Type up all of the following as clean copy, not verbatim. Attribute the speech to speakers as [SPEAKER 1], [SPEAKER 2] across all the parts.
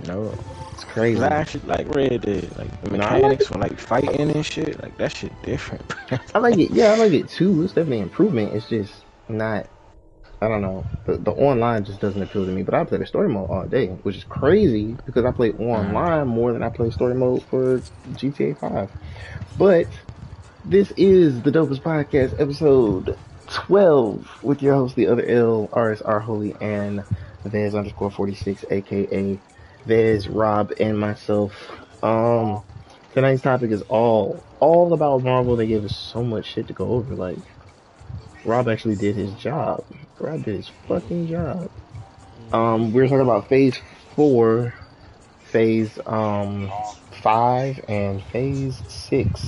[SPEAKER 1] No,
[SPEAKER 2] It's crazy.
[SPEAKER 1] I actually like Red Dead. Like the
[SPEAKER 2] No, I like
[SPEAKER 1] mechanics when like fighting and shit. Like that shit different.
[SPEAKER 2] I like it. Yeah, I like it too. It's definitely an improvement. It's just not. I don't know. The online just doesn't appeal to me. But I play the story mode all day, which is crazy because I play online more than I play story mode for GTA 5. But this is the Dopest Podcast, episode 12, with your host, the other L, RSR Holy, and Vez underscore 46, aka Vez, Rob, and myself. Tonight's topic is all about Marvel. They gave us so much shit to go over. Like, Rob actually did his job. Rob did his fucking job. We're talking about Phase 4, Phase 5, and Phase 6.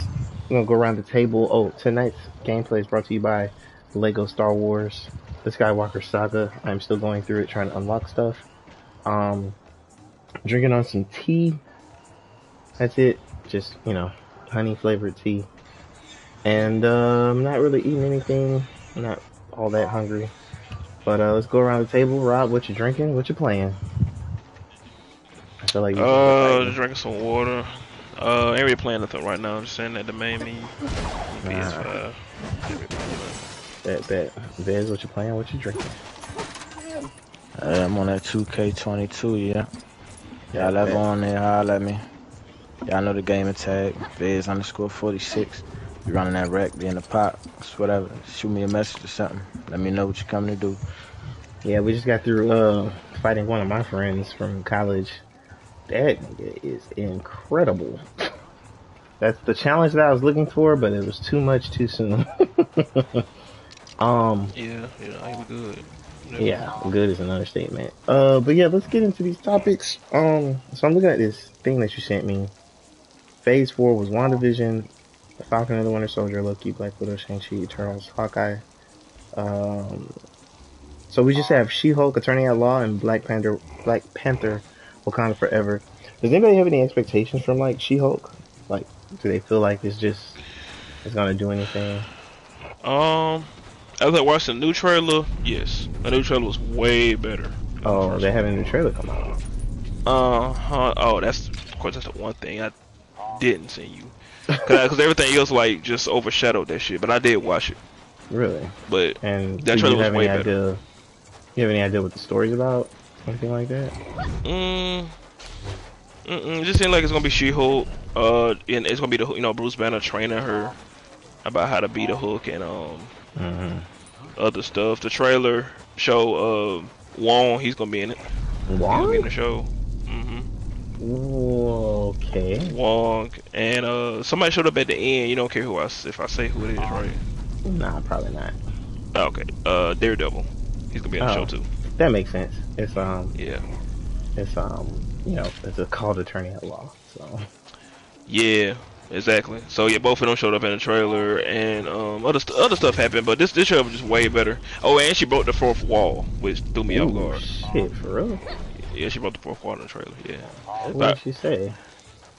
[SPEAKER 2] We're gonna go around the table. Oh, tonight's gameplay is brought to you by Lego Star Wars, the Skywalker Saga. I'm still going through it, trying to unlock stuff. Drinking on some tea. That's it. Just, honey flavored tea. And I'm not really eating anything. I'm not all that hungry. But let's go around the table. Rob, what you drinking? What you playing? I feel like
[SPEAKER 3] just drinking some water. Ain't really playing nothing right now. I'm just saying that the main me. PS5.
[SPEAKER 2] Bet. Vez, what you playing? What you drinking?
[SPEAKER 1] I'm on that 2K22, yeah. Y'all ever on there, holla at me. Y'all know the gamer tag, Vez underscore 46. You running that rec, be in the pot, it's whatever. Shoot me a message or something. Let me know what you're coming to do.
[SPEAKER 2] Yeah, we just got through fighting one of my friends from college. That nigga is incredible. That's the challenge that I was looking for, but it was too much too soon.
[SPEAKER 3] Yeah, I'm good.
[SPEAKER 2] Yeah, good is an understatement. But yeah, let's get into these topics. So I'm looking at this thing that you sent me. Phase 4 was WandaVision, The Falcon and the Winter Soldier, Loki, Black Widow, Shang-Chi, Eternals, Hawkeye. So we just have She-Hulk, Attorney at Law, and Black Panther, Wakanda Forever. Does anybody have any expectations from like She-Hulk? Like, do they feel like it's gonna do anything?
[SPEAKER 3] As I watched the new trailer, yes, the new trailer was way better.
[SPEAKER 2] Oh, they had a new trailer come out.
[SPEAKER 3] Oh, that's of course that's the one thing I didn't send you, cause everything else like just overshadowed that shit. But I did watch it.
[SPEAKER 2] Really?
[SPEAKER 3] But
[SPEAKER 2] and
[SPEAKER 3] that trailer was way better.
[SPEAKER 2] You have any idea what the story's about? Anything like that?
[SPEAKER 3] It just seemed like it's gonna be She-Hulk. And it's gonna be the Bruce Banner training her about how to be the Hulk and other stuff. The trailer show Wong, he's gonna be in it.
[SPEAKER 2] Wong?
[SPEAKER 3] He's gonna be in the show.
[SPEAKER 2] Okay.
[SPEAKER 3] Wong and somebody showed up at the end. You don't care if I say who it is, right?
[SPEAKER 2] Nah, probably not.
[SPEAKER 3] Okay. Daredevil. He's gonna be in the show too.
[SPEAKER 2] That makes sense. It's
[SPEAKER 3] yeah.
[SPEAKER 2] It's it's a called Attorney at Law. So.
[SPEAKER 3] Yeah. Exactly. So yeah, both of them showed up in the trailer, and other stuff happened, but this trailer was just way better. Oh, and she broke the fourth wall, which threw me off guard.
[SPEAKER 2] Shit, for real?
[SPEAKER 3] Yeah, she broke the fourth wall in the trailer. Yeah.
[SPEAKER 2] What did she say?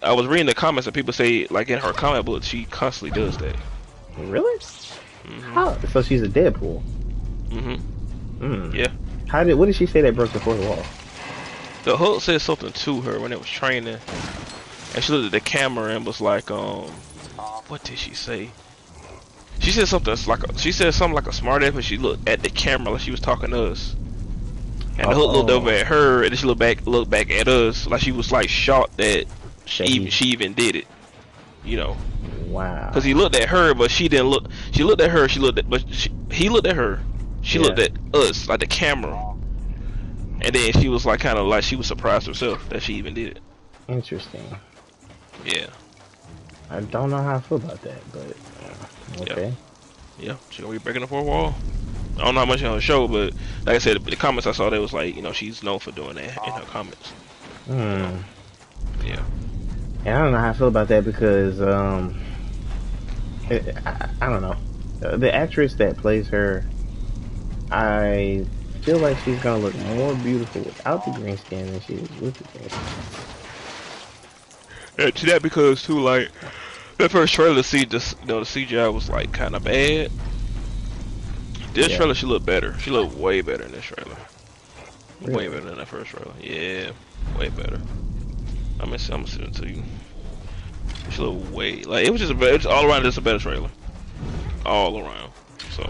[SPEAKER 3] I was reading the comments, and people say like in her comic book, she constantly does that.
[SPEAKER 2] Really? How? So she's a Deadpool.
[SPEAKER 3] Yeah.
[SPEAKER 2] What did she say that broke the fourth wall?
[SPEAKER 3] The Hulk said something to her when it was training. And she looked at the camera and was like, what did she say? She said something like a smart ass, but she looked at the camera like she was talking to us. And the Hulk looked over at her, and then she looked back at us like she was like shocked that she even did it.
[SPEAKER 2] Wow.
[SPEAKER 3] Because he looked at her, but she didn't look. She looked at her. He looked at her. She looked at us like the camera. And then she was like kind of like she was surprised herself that she even did it.
[SPEAKER 2] Interesting.
[SPEAKER 3] Yeah.
[SPEAKER 2] I don't know how I feel about that, but okay.
[SPEAKER 3] Yeah, she's gonna be breaking the fourth wall. I don't know how much on the show, but like I said, the comments I saw, they was like, she's known for doing that in her comments. Yeah.
[SPEAKER 2] And I don't know how I feel about that because I don't know. The actress that plays her, I feel like she's gonna look more beautiful without the green skin than she is with the green skin.
[SPEAKER 3] To that because too, like that first trailer, the CGI was like kind of bad. This trailer, she looked better. She looked way better in this trailer. Really? Way better than that first trailer. Yeah, way better. I'm gonna send it to you. It's a little way. Like, it was just it's all around just a better trailer. All around. So.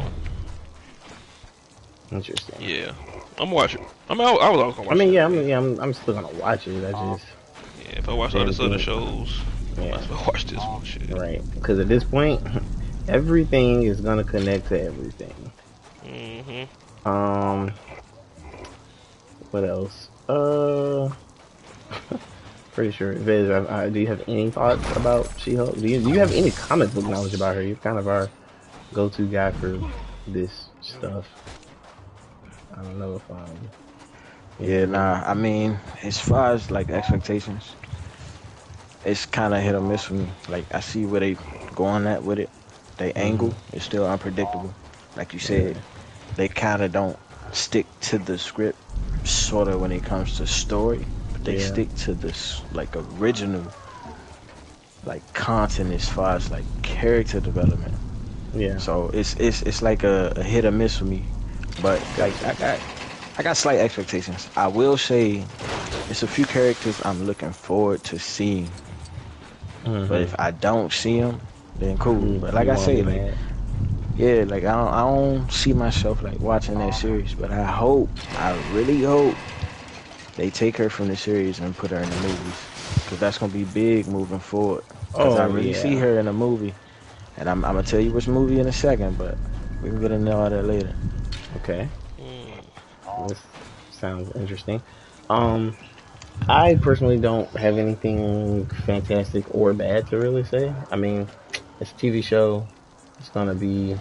[SPEAKER 2] Interesting.
[SPEAKER 3] Yeah. I'm gonna watch it. I mean, I was always gonna watch it.
[SPEAKER 2] I'm still gonna watch it. I just.
[SPEAKER 3] Yeah, if I watch all these other shows, I might as well watch this one. Shit.
[SPEAKER 2] Right. Because at this point, everything is gonna connect to everything. What else? Pretty sure. Viz, do you have any thoughts about She-Hulk? Do you have any comic book knowledge about her? You're kind of our go-to guy for this stuff. I don't know if
[SPEAKER 1] Yeah, nah. I mean, as far as like expectations, it's kind of hit or miss for me. Like, I see where they going at with it. They angle is still unpredictable. Like you said, they kind of don't stick to the script, sort of when it comes to story. But they stick to this like original, like content as far as like character development.
[SPEAKER 2] Yeah.
[SPEAKER 1] So it's like a hit or miss for me. But like I got slight expectations. I will say it's a few characters I'm looking forward to seeing. But if I don't see them, then cool. But like I say, like like I don't see myself like watching that series. But I really hope they take her from the series and put her in the movies, because that's gonna be big moving forward. Because I really see her in a movie, and I'm gonna tell you which movie in a second, but we can get into all that later.
[SPEAKER 2] Okay. This sounds interesting. I personally don't have anything fantastic or bad to really say. I mean, it's a TV show. It's gonna be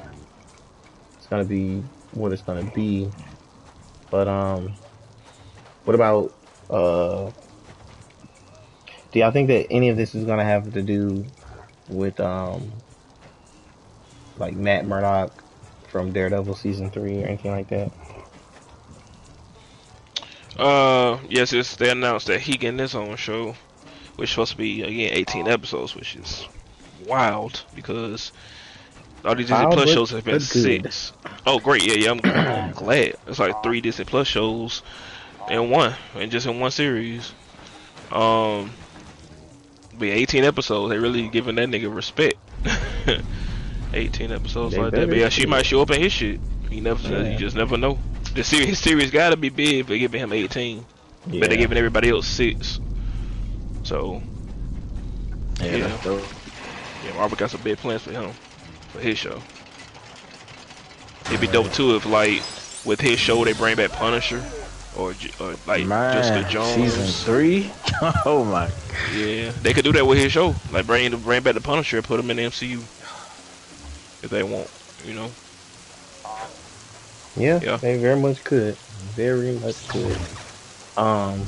[SPEAKER 2] what it's gonna be. But what about do y'all think that any of this is gonna have to do with like Matt Murdock from Daredevil season 3 or anything like that?
[SPEAKER 3] Yes, they announced that he getting his own show, which is supposed to be again 18 episodes, which is wild because all these Disney Plus shows have been 6. Oh, great! Yeah, I'm glad. It's like 3 Disney Plus shows just in one series. Be 18 episodes. They really giving that nigga respect. 18 episodes like that. But yeah, she might show up in his shit. You just never know. His series gotta be big for giving him 18. But they're giving everybody else 6. So yeah, Marvel got some big plans for him, for his show. It'd be dope too if like with his show they bring back Punisher or like Jessica Jones.
[SPEAKER 1] Season 3? Oh my.
[SPEAKER 3] Yeah, they could do that with his show. Like bring back the Punisher and put him in the MCU if they want, you know.
[SPEAKER 2] Yeah, they very much could. Very much could. Damn.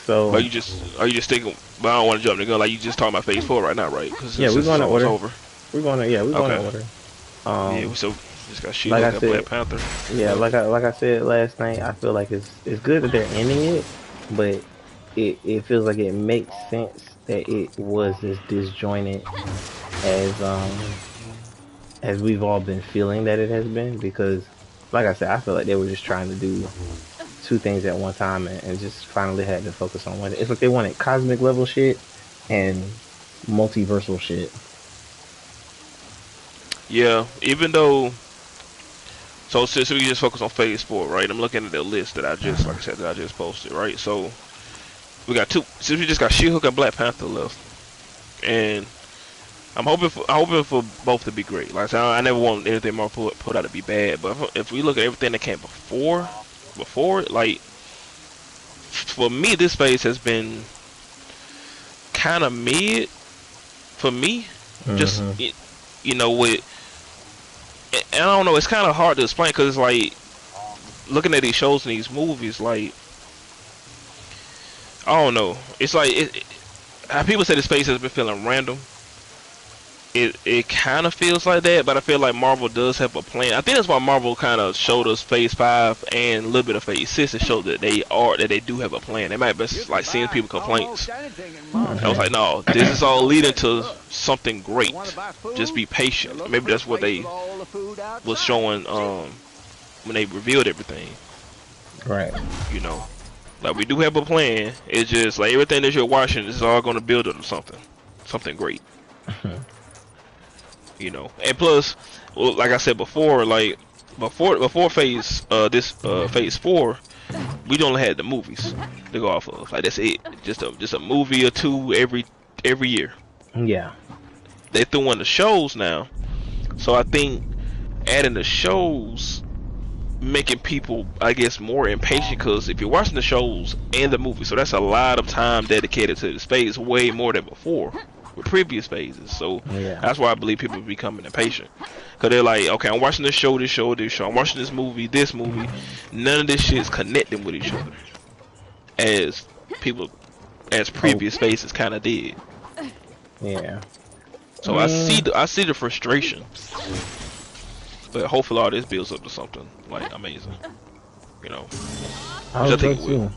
[SPEAKER 2] So.
[SPEAKER 3] Are you just thinking? But I don't want to jump the gun. Like you just talking about Phase 4 right now, right? Cause
[SPEAKER 2] we're going to order.
[SPEAKER 3] Over.
[SPEAKER 2] We're going to order.
[SPEAKER 3] So just got She-Hulk and Black Panther.
[SPEAKER 2] Yeah, like I said last night, I feel like it's good that they're ending it, but it feels like it makes sense that it was as disjointed as we've all been feeling that it has been, because like I said, I feel like they were just trying to do 2 things at one time and just finally had to focus on one. It's like they wanted cosmic level shit and multiversal shit.
[SPEAKER 3] Yeah, even though, so since we just focus on Phase 4, right? I'm looking at the list that I just, like I said, that I just posted, right? So we got 2. Since we just got She-Hulk and Black Panther left, and I'm hoping for both to be great. Like I said, I never want anything more put out to be bad. But if we look at everything that came before, like for me, this phase has been kind of mid for me. Just you know, with and I don't know. It's kind of hard to explain because it's like looking at these shows and these movies. Like I don't know. It's like how people say this phase has been feeling random. It kind of feels like that, but I feel like Marvel does have a plan. I think that's why Marvel kind of showed us Phase 5 and a little bit of Phase 6 to show that they do have a plan. They might be like seeing people complaints. I was like, no, this is all leading to something great. Just be patient. Maybe that's what they was showing when they revealed everything.
[SPEAKER 2] Right.
[SPEAKER 3] You know. Like we do have a plan. It's just like everything that you're watching is all going to build up to something great. You know, and plus, well, like I said before, like before phase phase 4, we only had the movies to go off of. Like that's it, just a movie or two every year.
[SPEAKER 2] Yeah.
[SPEAKER 3] They threw in the shows now, so I think adding the shows making people, I guess, more impatient, because if you're watching the shows and the movie, so that's a lot of time dedicated to this phase, way more than before with previous phases. So
[SPEAKER 2] Yeah.
[SPEAKER 3] that's why I believe people are becoming impatient, because they're like, okay, I'm watching this show, I'm watching this movie, none of this shit is connecting with each other as previous phases kind of did.
[SPEAKER 2] Yeah.
[SPEAKER 3] So I see the frustration, but hopefully all this builds up to something like amazing, you know.
[SPEAKER 2] I
[SPEAKER 3] Which I think it
[SPEAKER 2] too.
[SPEAKER 3] will.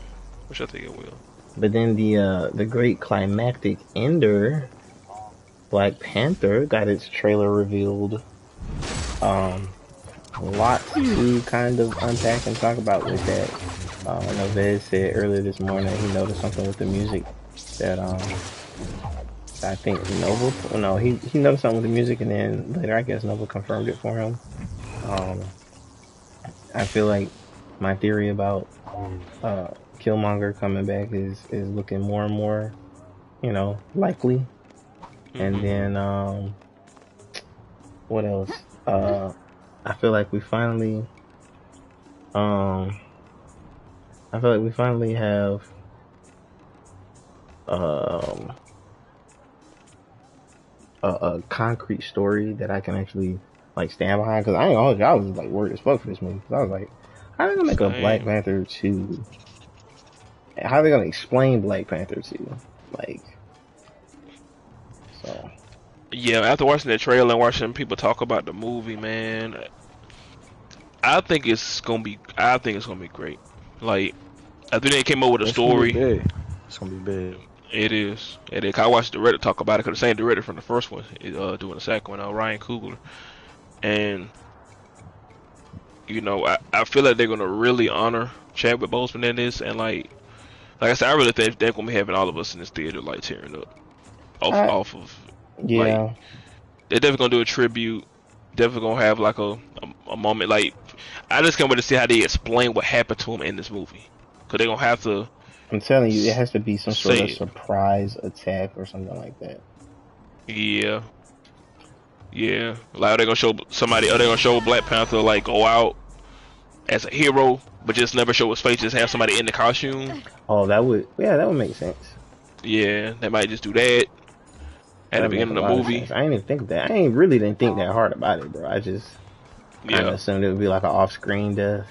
[SPEAKER 3] Which I think it will.
[SPEAKER 2] But then the great climactic ender, Black Panther, got its trailer revealed. Lots to kind of unpack and talk about with that. I know Vez said earlier this morning that he noticed something with the music that I think he noticed something with the music, and then later I guess Nova confirmed it for him. I feel like my theory about Killmonger coming back is looking more and more, likely. Mm-hmm. And then what else? I feel like we finally have a concrete story that I can actually like stand behind, because I ain't gonna hold you, I was like worried as fuck for this movie, because I was like, how are they gonna make a Black Panther 2? How are they gonna explain Black Panther 2? Like, so.
[SPEAKER 3] Yeah, after watching that trailer and watching people talk about the movie, man, I think it's gonna be great. Like, I think they came up with a story.
[SPEAKER 1] It's gonna be big.
[SPEAKER 3] It is. I watched the director talk about it, because the same director from the first one is doing the second one, Ryan Coogler. And you know, I feel like they're gonna really honor Chadwick Boseman in this, and like I said, I really think they're gonna be having all of us in this theater like tearing up off of.
[SPEAKER 2] Yeah.
[SPEAKER 3] Like, they're definitely gonna do a tribute. Definitely gonna have like a moment. Like, I just can't wait to see how they explain what happened to him in this movie, because they're gonna have to.
[SPEAKER 2] I'm telling you, it has to be some sort of surprise attack or something like that.
[SPEAKER 3] Yeah. Yeah. Like, are they gonna show somebody? Are they gonna show Black Panther like go out as a hero, but just never show his face? Just have somebody in the costume.
[SPEAKER 2] Oh, that would make sense.
[SPEAKER 3] Yeah, they might just do that at the beginning of the movie.
[SPEAKER 2] I didn't even think of that. Didn't think that hard about it, bro. I just kind of assumed it would be like an off-screen death.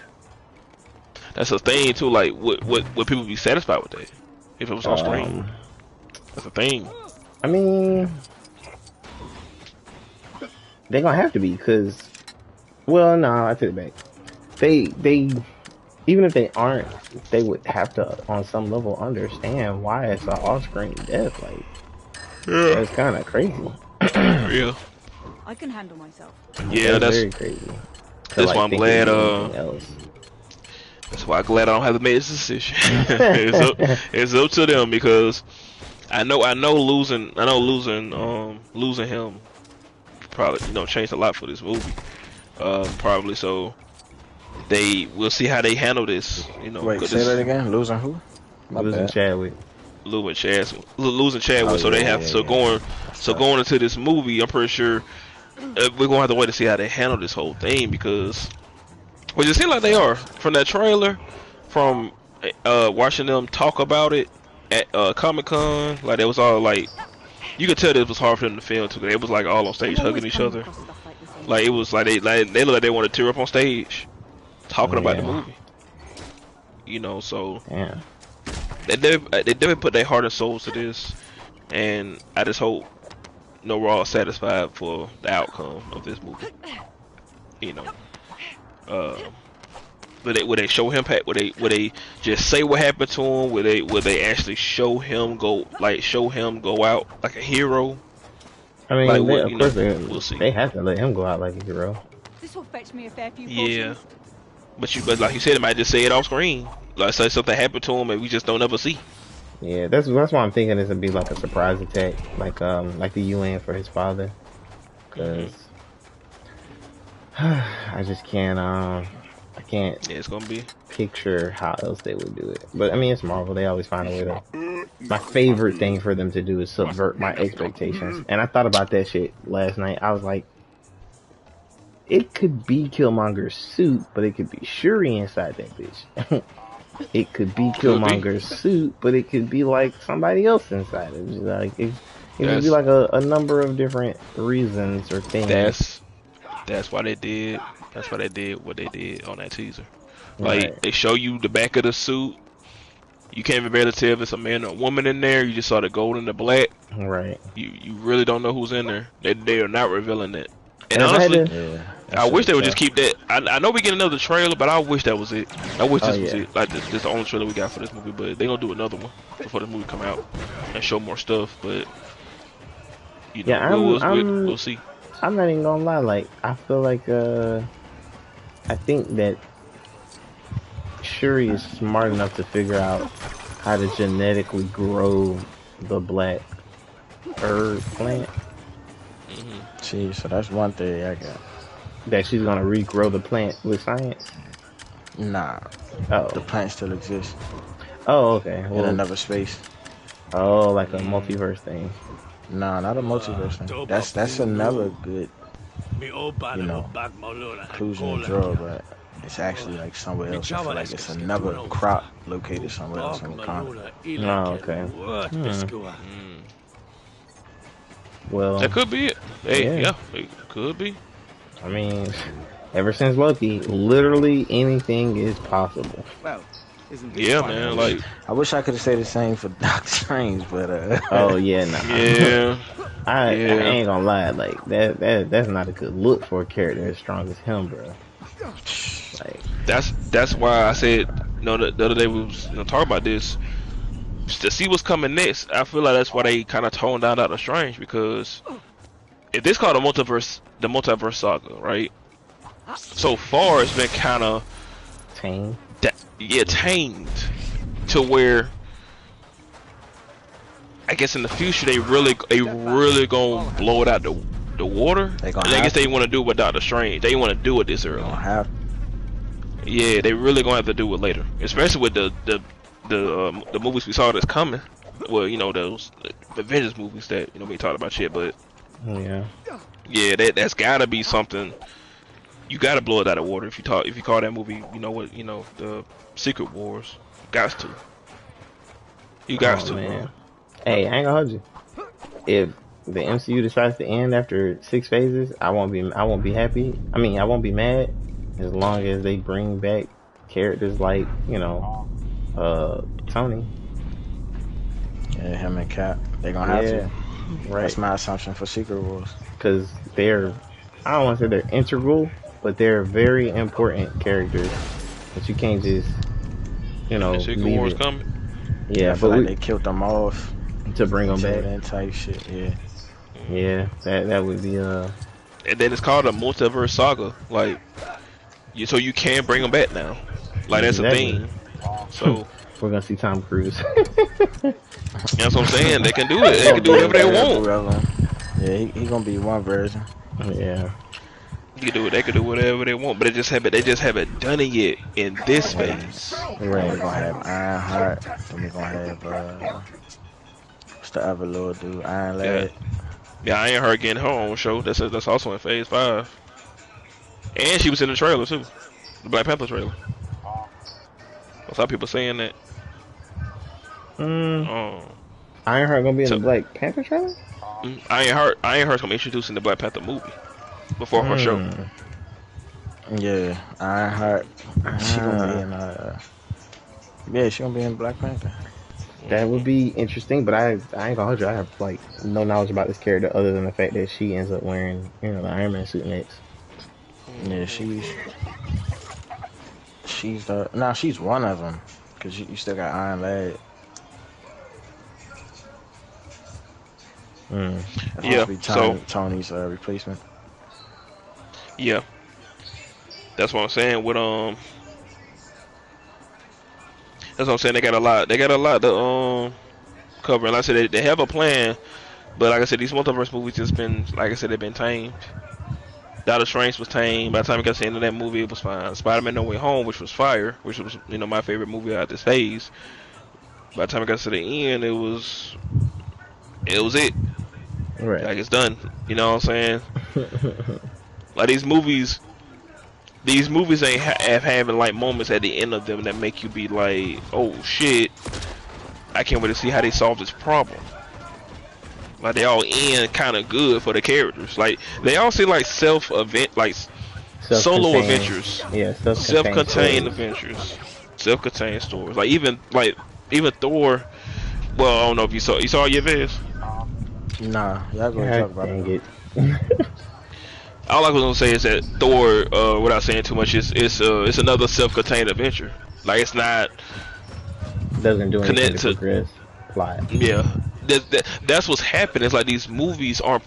[SPEAKER 3] That's a thing too. Like, would people be satisfied with that if it was on screen? That's a thing.
[SPEAKER 2] I mean, they're gonna have to be, because, well, no, I take it back. They even if they aren't, they would have to, on some level, understand why it's an off-screen death. Like, that's kind of crazy.
[SPEAKER 3] Yeah.
[SPEAKER 4] I can handle myself.
[SPEAKER 3] Yeah, that's
[SPEAKER 2] very crazy.
[SPEAKER 3] That's why I'm glad. That's why I'm glad I don't have to make this decision. it's up to them, because I know losing him probably changed a lot for this movie. Probably, so we'll see how they handle this.
[SPEAKER 1] Wait, say that again. Losing who?
[SPEAKER 2] Losing Chadwick.
[SPEAKER 3] Losing Chadwick. So they have going into this movie, I'm pretty sure we're gonna have to wait to see how they handle this whole thing, because it seems like they are, from that trailer, from watching them talk about it at Comic-Con. Like, it was all like, you could tell that it was hard for them to film too. It was like all on stage hugging each other. Like, it was like they look like they want to tear up on stage talking about the movie. So
[SPEAKER 2] yeah.
[SPEAKER 3] They definitely put their heart and souls to this, and I just hope we're all satisfied for the outcome of this movie. Would they show him? Would they just say what happened to him? Would they actually show him go out like a hero?
[SPEAKER 2] I mean,
[SPEAKER 3] like,
[SPEAKER 2] of course
[SPEAKER 3] we'll see.
[SPEAKER 2] They have to let him go out like a hero.
[SPEAKER 4] This will fetch me a fair few
[SPEAKER 3] Yeah, but like you said, it might just say it off screen. like say something happened to him and we just don't ever see.
[SPEAKER 2] Yeah, that's why I'm thinking this would be like a surprise attack, like the UN for his father, because I just can't I can't
[SPEAKER 3] Yeah, it's gonna be.
[SPEAKER 2] picture how else they would do it. But I mean, it's Marvel; they always find a way to. My favorite thing for them to do is subvert my expectations, and I thought about that shit last night. I was like, it could be Killmonger's suit, but it could be Shuri inside that bitch. It could be Killmonger's suit, but it could be like somebody else inside it. Like it could be like a number of different reasons or things.
[SPEAKER 3] That's why they did. That's why they did what they did on that teaser. Like
[SPEAKER 2] Right.
[SPEAKER 3] they show you the back of the suit. You can't even barely tell if it's a man or a woman in there. You just saw the gold and the black.
[SPEAKER 2] Right.
[SPEAKER 3] You really don't know who's in there. They are not revealing it. And
[SPEAKER 2] And
[SPEAKER 3] honestly, I wish they would just keep that. I know we get another trailer, but I wish that was it. I wish this was it. Like this the only trailer we got for this movie. But they gonna do another one before the movie come out and show more stuff. But you know, we'll see.
[SPEAKER 2] I'm not even gonna lie. Like I feel like I think that Shuri is smart enough to figure out how to genetically grow the black herb plant.
[SPEAKER 1] See, so that's one thing I got.
[SPEAKER 2] That she's gonna regrow the plant with science.
[SPEAKER 1] Nah,
[SPEAKER 2] Oh.
[SPEAKER 1] the plant still exists
[SPEAKER 2] Oh, okay.
[SPEAKER 1] in
[SPEAKER 2] Well,
[SPEAKER 1] another space.
[SPEAKER 2] oh, like a multiverse thing.
[SPEAKER 1] Nah, not a multiverse thing. That's another good, conclusion to draw, but it's actually like somewhere else. I feel like it's another crop located somewhere else in Wakanda.
[SPEAKER 2] Oh, okay. Well,
[SPEAKER 3] That could be it. Hey,
[SPEAKER 2] Yeah.
[SPEAKER 3] yeah, it could be.
[SPEAKER 2] I mean, ever since Loki, literally anything is possible.
[SPEAKER 5] Well, isn't
[SPEAKER 3] Yeah, man. Like,
[SPEAKER 1] I wish I could have said the same for Doctor Strange, but
[SPEAKER 2] Oh yeah, nah.
[SPEAKER 3] yeah,
[SPEAKER 2] I
[SPEAKER 3] Yeah.
[SPEAKER 2] ain't gonna lie, like that's not a good look for a character as strong as him, bro. Like,
[SPEAKER 3] that's why I said, the other day we was talking about this to see what's coming next. I feel like that's why they kind of toned down Doctor Strange, because if this called the multiverse saga, right? So far, it's been kind of
[SPEAKER 2] tame.
[SPEAKER 3] tamed to where I guess in the future they really gonna blow it out the water.
[SPEAKER 1] They gonna
[SPEAKER 3] And I
[SPEAKER 1] have
[SPEAKER 3] guess they want to do it with Doctor Strange. They want to do it this early.
[SPEAKER 1] don't have.
[SPEAKER 3] Yeah, they really gonna have to do it later, especially with the movies we saw that's coming. Well, those the Avengers movies that we talked about shit, but
[SPEAKER 2] Yeah.
[SPEAKER 3] yeah, that's gotta be something. You gotta blow it out of water if you call that movie, the Secret Wars. Got to. You got to.
[SPEAKER 2] Man. Hey, I ain't gonna hold you. If the MCU decides to end after 6 phases, I won't be happy. I mean, I won't be mad as long as they bring back characters like, Tony.
[SPEAKER 1] Yeah, him and Cap. They gonna have to.
[SPEAKER 2] Right.
[SPEAKER 1] That's my assumption for Secret Wars.
[SPEAKER 2] Because I don't want to say they're integral, but they're very important characters that you can't just,
[SPEAKER 3] Secret
[SPEAKER 2] leave
[SPEAKER 3] Wars
[SPEAKER 2] it.
[SPEAKER 3] coming.
[SPEAKER 2] Yeah,
[SPEAKER 1] I feel
[SPEAKER 2] but
[SPEAKER 1] like they killed them off
[SPEAKER 2] to bring them back.
[SPEAKER 1] that type shit. Yeah.
[SPEAKER 2] Yeah, that would be
[SPEAKER 3] And then it's called a multiverse saga. Like, so you can bring them back now. Like that's
[SPEAKER 2] Exactly.
[SPEAKER 3] a thing. So
[SPEAKER 2] we're gonna see Tom Cruise.
[SPEAKER 3] that's what I'm saying. They can do it. They can do whatever they want.
[SPEAKER 1] Yeah, he gonna be one version.
[SPEAKER 2] Yeah.
[SPEAKER 3] You can do it. They can do whatever they want, but they just haven't done it yet in this phase.
[SPEAKER 1] Right. We're gonna have Ironheart. Then we're gonna have what's the other little dude? Iron Lad.
[SPEAKER 3] Yeah, I ain't her getting her own show. That's also in phase 5. And she was in the trailer too, the Black Panther trailer. A lot of people saying that.
[SPEAKER 2] Ironheart gonna be in the Black Panther trailer?
[SPEAKER 3] Ironheart's gonna be introduced in the Black Panther movie before her show.
[SPEAKER 1] Yeah, Ironheart. She gonna be in she gonna be in Black Panther.
[SPEAKER 2] That would be interesting, but I ain't gonna hold you. I have like no knowledge about this character other than the fact that she ends up wearing, the Iron Man suit next.
[SPEAKER 1] Yeah, she's she's one of them, cause you still got Iron Lad. That's
[SPEAKER 3] Yeah,
[SPEAKER 1] supposed to be Tony's replacement.
[SPEAKER 3] Yeah, that's what I'm saying. With That's what I'm saying. They got a lot. They got a lot to cover. And like I said, they have a plan. But like I said, these multiverse movies just been, like I said, they've been tamed. Doctor Strange was tame. By the time we got to the end of that movie, it was fine. Spider-Man No Way Home, which was fire, which was my favorite movie out of this phase. By the time it got to the end, it was it.
[SPEAKER 2] Right.
[SPEAKER 3] Like it's done. You know what I'm saying? Like these movies ain't having like moments at the end of them that make you be like, oh shit, I can't wait to see how they solve this problem. Like they all end kind of good for the characters. Like they all seem like solo adventures.
[SPEAKER 2] Yeah,
[SPEAKER 3] self-contained adventures, self-contained stories. Like even Thor. Well, I don't know if you saw your vids.
[SPEAKER 1] Nah, y'all gonna talk about it.
[SPEAKER 3] All I was gonna say is that Thor, without saying too much, it's another self-contained adventure. Like it's not
[SPEAKER 2] doesn't do anything to progress plot.
[SPEAKER 3] Yeah, that's what's happening. It's like these movies aren't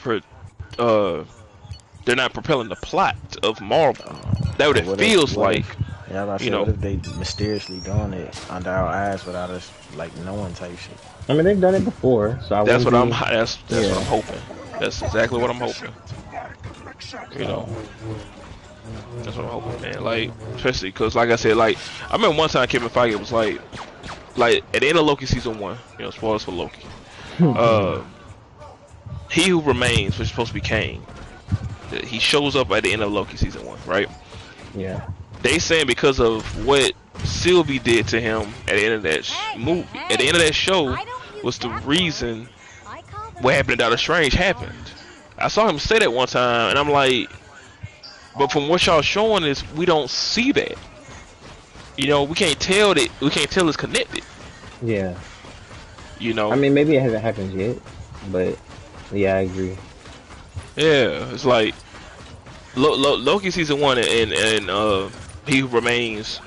[SPEAKER 3] they're not propelling the plot of Marvel. That's what it feels like.
[SPEAKER 1] Yeah, what if they mysteriously doing it under our eyes without us like knowing type shit.
[SPEAKER 2] I mean, they've done it before, so
[SPEAKER 3] that's what I'm hoping. That's exactly what I'm hoping. You know, that's what I'm hoping, man. Like, especially because, like I said, like I remember one time Kevin Feige was like at the end of Loki season 1, spoilers for Loki. He Who Remains, which is supposed to be Kang, he shows up at the end of Loki season 1, right?
[SPEAKER 2] Yeah.
[SPEAKER 3] They saying because of what Sylvie did to him at the end of that movie, at the end of that show, was the reason what happened to Doctor Strange happened. I saw him say that one time, and I'm like, but from what y'all showing is, we don't see that. We can't tell that. We can't tell it's connected.
[SPEAKER 2] Yeah. I mean, maybe it hasn't happened yet, but yeah, I agree.
[SPEAKER 3] Yeah, it's like Loki season 1 and He Who Remains.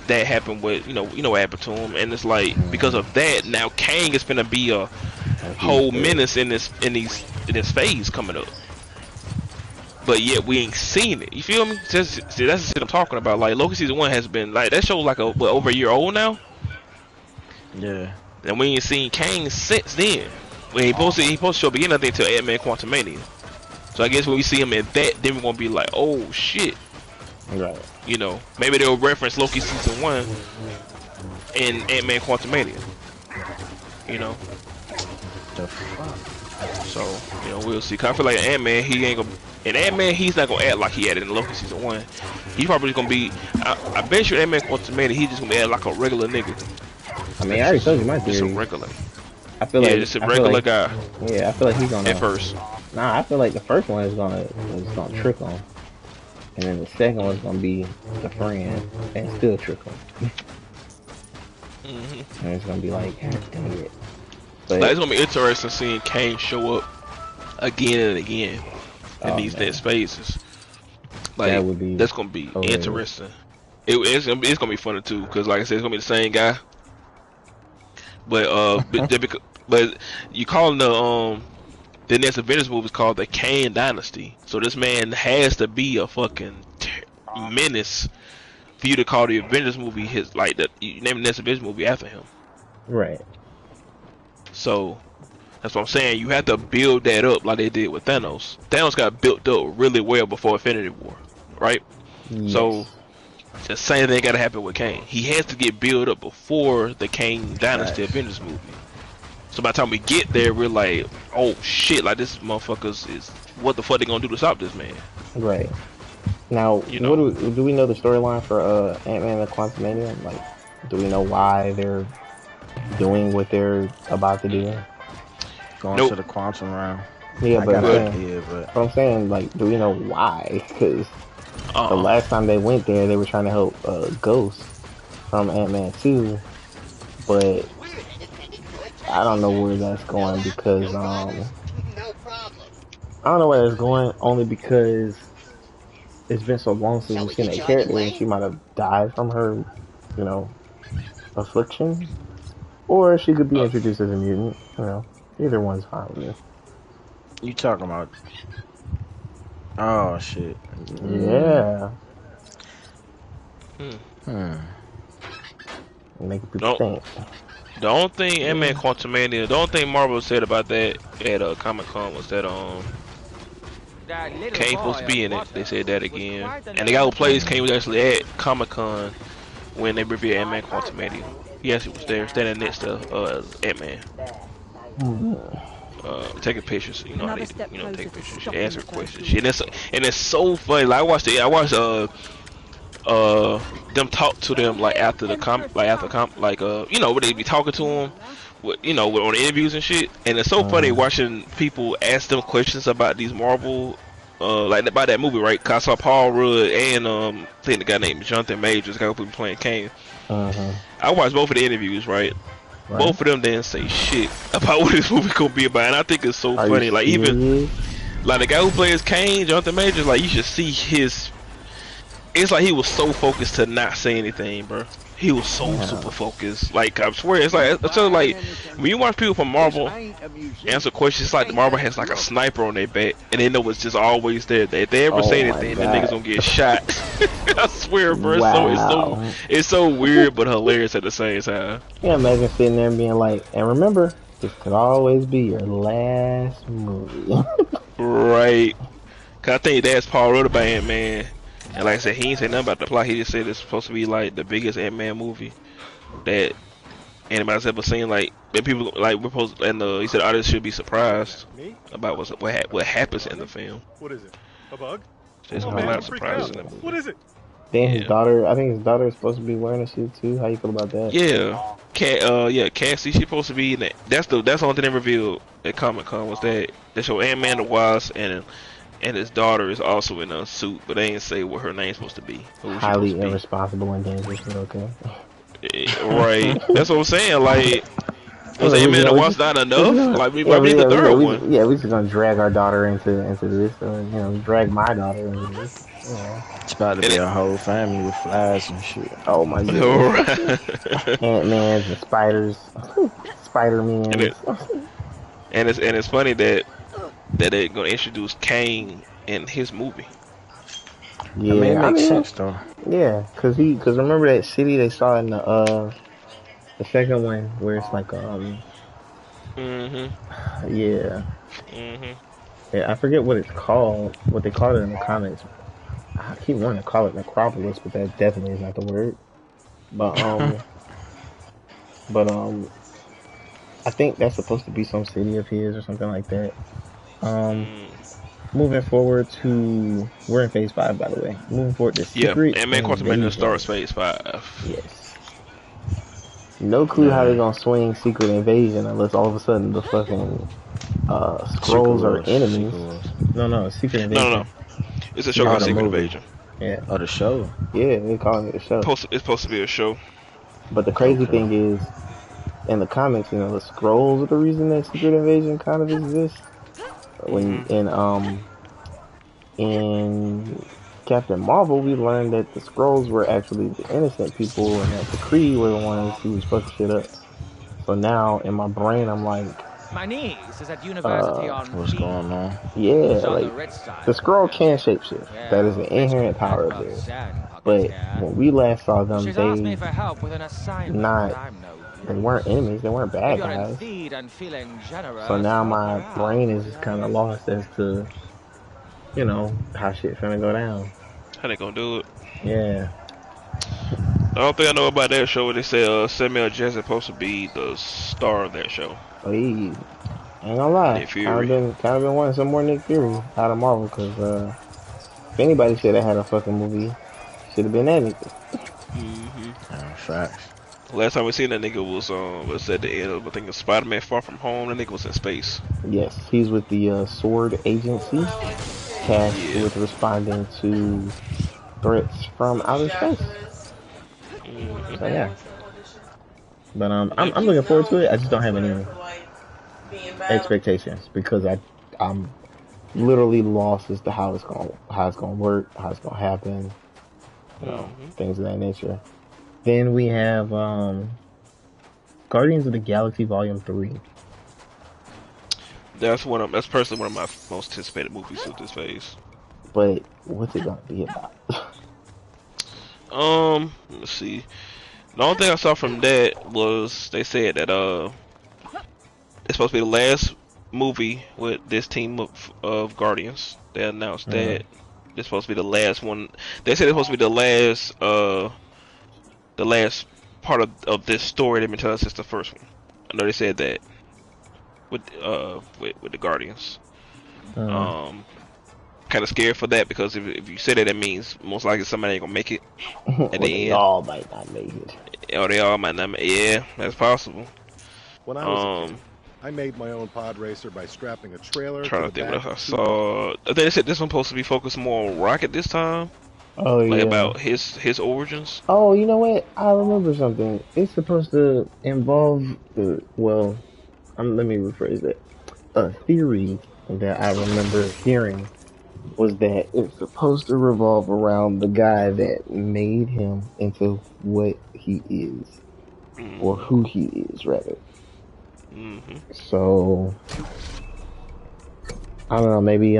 [SPEAKER 3] That happened with what happened to him, and it's like because of that, now Kang is gonna be a whole menace in this phase coming up. But yet we ain't seen it. You feel me? That's the shit I'm talking about. Like Loki season 1 has been like that show like over a year old now.
[SPEAKER 1] Yeah.
[SPEAKER 3] And we ain't seen Kang since then. When he supposed to show begin I think till Ant-Man Quantumania. So I guess when we see him in that, then we're gonna be like, oh shit.
[SPEAKER 2] Right.
[SPEAKER 3] Maybe they'll reference Loki season 1 in Ant-Man Quantumania.
[SPEAKER 1] The fuck?
[SPEAKER 3] So, we'll see. 'Cause I feel like Ant-Man, in Ant-Man, he's not gonna act like he had it in Loki season 1. He's probably gonna be, I bet you Ant-Man Quantumania, he's just gonna be like a regular nigga.
[SPEAKER 2] I mean, I already told you my theory.
[SPEAKER 3] Just a regular.
[SPEAKER 2] I feel like
[SPEAKER 3] just a regular guy.
[SPEAKER 2] Yeah, I feel like he's gonna.
[SPEAKER 3] At first.
[SPEAKER 2] Nah, I feel like the first one is gonna trick him, and then the second one's gonna be the friend and still trick him. And it's gonna be like, God dang it. But
[SPEAKER 3] it's gonna be interesting seeing Kane show up again and again in these next phases. Like that's gonna be interesting. It's gonna be funny too, because like I said, it's gonna be the same guy. But but you calling the next Avengers movie is called the Kane Dynasty. So this man has to be a fucking menace for you to call the Avengers movie you name the next Avengers movie after him.
[SPEAKER 2] Right.
[SPEAKER 3] So that's what I'm saying. You have to build that up like they did with Thanos. Thanos got built up really well before Infinity War, right?
[SPEAKER 2] Yes.
[SPEAKER 3] So the same thing got to happen with Kane. He has to get built up before the Kane Dynasty Avengers movie. So by the time we get there, we're like, oh shit, like this motherfuckers is what the fuck they gonna do to stop this man?
[SPEAKER 2] Right. Now, do we know the storyline for Ant-Man and Quantumania? Like, do we know why they're doing what they're about to do?
[SPEAKER 1] Going to the quantum realm.
[SPEAKER 2] Yeah, but
[SPEAKER 1] I'm
[SPEAKER 2] saying, like, do we know why? Because the last time they went there, they were trying to help Ghost from Ant-Man 2, but I don't know where that's going because I don't know where that's going only because it's been so long since we've seen that character and she might have died from her, affliction, or she could be introduced as a mutant. Either one's fine with me.
[SPEAKER 1] You talking about? Oh shit!
[SPEAKER 2] Yeah. Making people
[SPEAKER 3] Don't.
[SPEAKER 2] think.
[SPEAKER 3] The only thing Ant-Man Quantumania, the only thing Marvel said about that at Comic-Con was that Kane supposed to be in it. They said that again. And the guy who plays Kane was actually at Comic-Con when they revealed Ant-Man Quantumania. He actually was there, standing next to Ant-Man. Taking pictures, you know how they do, take pictures, answer questions, shit. And it's so funny. Like I watched them talk to them like after the where they be talking to them, on the interviews and shit. And it's so funny watching people ask them questions about these Marvel, like about that movie, right? Cause I saw Paul Rudd and I think the guy named Jonathan Majors, the guy who playing Kane. I watched both of the interviews, right? Both of them didn't say shit about what this movie gonna be about, and I think it's so funny. Like even like the guy who plays Kane, Jonathan Majors, like you should see his. It's like he was so focused to not say anything, bro. He was so super focused. Like I swear, it's like when you watch people from Marvel answer questions, it's like the Marvel has like a sniper on their back, and they know it's just always there. If they ever say anything, the niggas gonna get shot. I swear, bro.
[SPEAKER 2] Wow.
[SPEAKER 3] It's so weird but hilarious at the same time.
[SPEAKER 2] Yeah, imagine sitting there and being like, and remember, this could always be your last movie.
[SPEAKER 3] Right. Cause I think that's Paul Rudd about Ant-Man. And like I said, he ain't say nothing about the plot. He just said it's supposed to be like the biggest Ant-Man movie that anybody's ever seen. Like that people like we're supposed, and he said artists should be surprised about what happens in the film.
[SPEAKER 5] What is it? A bug?
[SPEAKER 3] There's gonna be a lot of surprises in the movie.
[SPEAKER 5] What is it?
[SPEAKER 2] Then his daughter, I think his daughter is supposed to be wearing a suit too. How you feel about that?
[SPEAKER 3] Yeah, Cassie, she's supposed to be in that. That's the only thing they revealed at Comic-Con was that they show Ant-Man the Wasp and his daughter is also in a suit, but they didn't say what her name's supposed to be.
[SPEAKER 2] Highly irresponsible and dangerous, but okay.
[SPEAKER 3] Right. That's what I'm saying. Like, was Ant-Man the Wasp not enough? Like, we need the third one.
[SPEAKER 2] Yeah, we're just gonna drag our daughter into this, drag my daughter into this.
[SPEAKER 1] It's about to be a whole family with flies and shit.
[SPEAKER 2] Oh my god. Ant-Mans and spiders, Spider-Man.
[SPEAKER 3] And it's funny that they're gonna introduce Kane in his movie.
[SPEAKER 2] Yeah,
[SPEAKER 1] it makes sense though.
[SPEAKER 2] Yeah, cause remember that city they saw in the second one where it's like yeah, I forget what it's called, what they call it in the comics. I keep wanting to call it Necropolis, but that definitely is not the word. But I think that's supposed to be some city of his or something like that. Moving forward to, we're in phase 5 by the way. Moving forward to Secret
[SPEAKER 3] Ant-Man Quantumania starts phase 5.
[SPEAKER 2] Yes. No clue how they're gonna swing Secret Invasion unless all of a sudden the fucking Skrulls are enemies. No, Secret Invasion.
[SPEAKER 3] No. It's a show called Secret Invasion.
[SPEAKER 2] Yeah.
[SPEAKER 1] Oh, the show.
[SPEAKER 2] Yeah, they're calling it a show.
[SPEAKER 3] It's supposed to be a show.
[SPEAKER 2] But the crazy thing is, in the comics, the Skrulls are the reason that Secret Invasion kind of exists. When in Captain Marvel, we learned that the Skrulls were actually the innocent people, and that the Kree were the ones who was fucking shit up. So now, in my brain, I'm like,
[SPEAKER 6] my niece is at university on
[SPEAKER 1] what's going on?
[SPEAKER 2] Yeah, like the Skrull can shapeshift. That is an inherent power of theirs. But when we last saw them, they weren't enemies. They weren't bad guys. So now my brain is just kind of lost as to, how shit finna go down.
[SPEAKER 3] How they gonna do it?
[SPEAKER 2] Yeah.
[SPEAKER 3] The only thing I know about that show is they say Samuel Jackson supposed to be the star of that show.
[SPEAKER 2] Hey, ain't gonna lie. Kind of been wanting some more Nick Fury out of Marvel, because if anybody said I had a fucking movie, should have been that nigga.
[SPEAKER 1] Facts.
[SPEAKER 3] Last time we seen that nigga was at the end of, I think, it's Spider-Man Far From Home. That nigga was in space.
[SPEAKER 2] Yes, he's with the Sword Agency, tasked with responding to threats from outer space. So yeah. But I'm looking forward to it. I just don't have any expectations because I'm literally lost as to how it's gonna work, how it's gonna happen, things of that nature. Then we have Guardians of the Galaxy Volume 3.
[SPEAKER 3] That's personally one of my most anticipated movies of this phase.
[SPEAKER 2] But what's it gonna be about?
[SPEAKER 3] Let's see. The only thing I saw from that was they said that it's supposed to be the last movie with this team of Guardians. They announced that it's supposed to be the last one. They said it's supposed to be the last part of this story they've been telling us since the first one. I know they said that with the Guardians. Kind of scared for that because if you say that, that means most likely somebody ain't gonna make it at the
[SPEAKER 2] They
[SPEAKER 3] end.
[SPEAKER 2] all might not make it.
[SPEAKER 3] Or they all might not. Yeah, that's possible.
[SPEAKER 5] When I was a kid, I made my own pod racer by strapping a trailer
[SPEAKER 3] Trying
[SPEAKER 5] to
[SPEAKER 3] to
[SPEAKER 5] the
[SPEAKER 3] think
[SPEAKER 5] back
[SPEAKER 3] what I
[SPEAKER 5] of two
[SPEAKER 3] saw. I think they said this one's supposed to be focused more on Rocket this time,
[SPEAKER 2] Oh
[SPEAKER 3] like
[SPEAKER 2] yeah.
[SPEAKER 3] about his origins.
[SPEAKER 2] Oh, you know what? I remember something. It's supposed to involve well, let me rephrase that. A theory that I remember hearing was that it's supposed to revolve around the guy that made him into what he is, or who he is, rather.
[SPEAKER 3] Mm-hmm.
[SPEAKER 2] So I don't know. Maybe